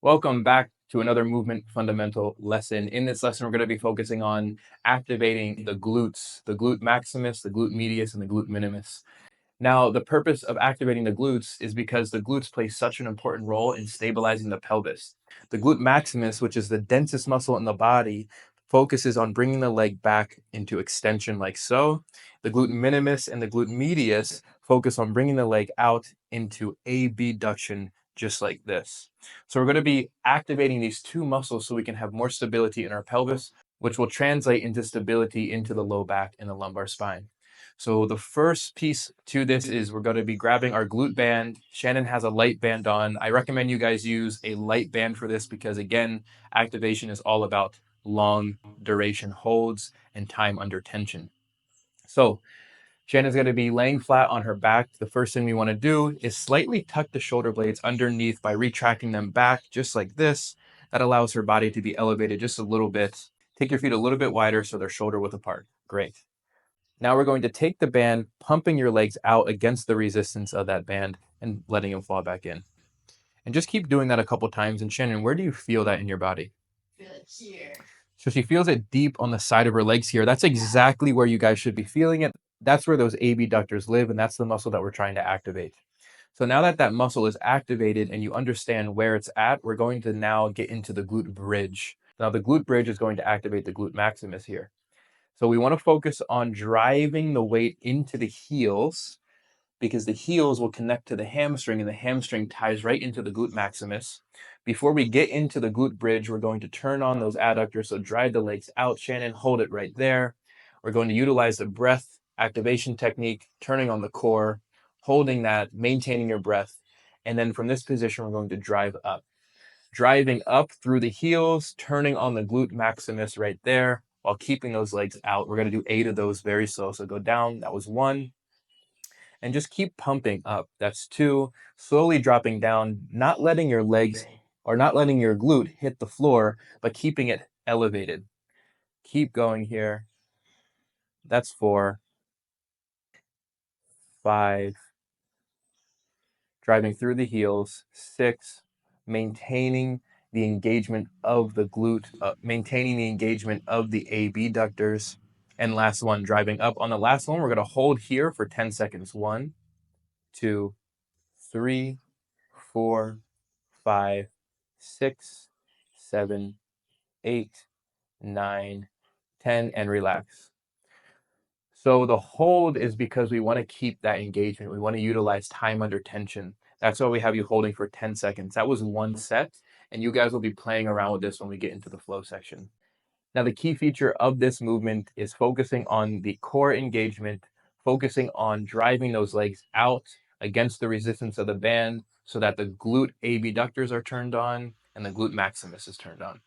Welcome back to another movement fundamental lesson. In this lesson, we're going to be focusing on activating the glutes, the glute maximus, the glute medius, and the glute minimus. Now, the purpose of activating the glutes is because the glutes play such an important role in stabilizing the pelvis. The glute maximus, which is the densest muscle in the body, focuses on bringing the leg back into extension like so. The glute minimus and the glute medius focus on bringing the leg out into abduction just like this. So we're going to be activating these two muscles so we can have more stability in our pelvis, which will translate into stability into the low back and the lumbar spine. So the first piece to this is we're going to be grabbing our glute band. Shannon has a light band on. I recommend you guys use a light band for this because, again, activation is all about long duration holds and time under tension. So Shannon's going to be laying flat on her back. The first thing we want to do is slightly tuck the shoulder blades underneath by retracting them back just like this. That allows her body to be elevated just a little bit. Take your feet a little bit wider so they're shoulder width apart. Great. Now we're going to take the band, pumping your legs out against the resistance of that band and letting them fall back in. And just keep doing that a couple times. And Shannon, where do you feel that in your body? Feel it here. So she feels it deep on the side of her legs here. That's exactly where you guys should be feeling it. That's where those abductors live, and that's the muscle that we're trying to activate. So now that that muscle is activated and you understand where it's at, we're going to now get into the glute bridge. Now the glute bridge is going to activate the glute maximus here. So we want to focus on driving the weight into the heels because the heels will connect to the hamstring and the hamstring ties right into the glute maximus. Before we get into the glute bridge, we're going to turn on those adductors. So drive the legs out, Shannon, hold it right there. We're going to utilize the breath activation technique, turning on the core, holding that, maintaining your breath. And then from this position, we're going to drive up. Driving up through the heels, turning on the glute maximus right there while keeping those legs out. We're going to do 8 of those very slow. So go down. That was 1. And just keep pumping up. That's 2. Slowly dropping down, not letting your legs or not letting your glute hit the floor, but keeping it elevated. Keep going here. That's 4. 5. Driving through the heels. 6. Maintaining the engagement of the glute, maintaining the engagement of the abductors. And last one, driving up. On the last one, we're going to hold here for 10 seconds. 1, 2, 3, 4, 5, 6, 7, 8, 9, 10, and relax. So the hold is because we want to keep that engagement. We want to utilize time under tension. That's why we have you holding for 10 seconds. That was 1 set, and you guys will be playing around with this when we get into the flow section. Now, the key feature of this movement is focusing on the core engagement, focusing on driving those legs out against the resistance of the band so that the glute abductors are turned on and the glute maximus is turned on.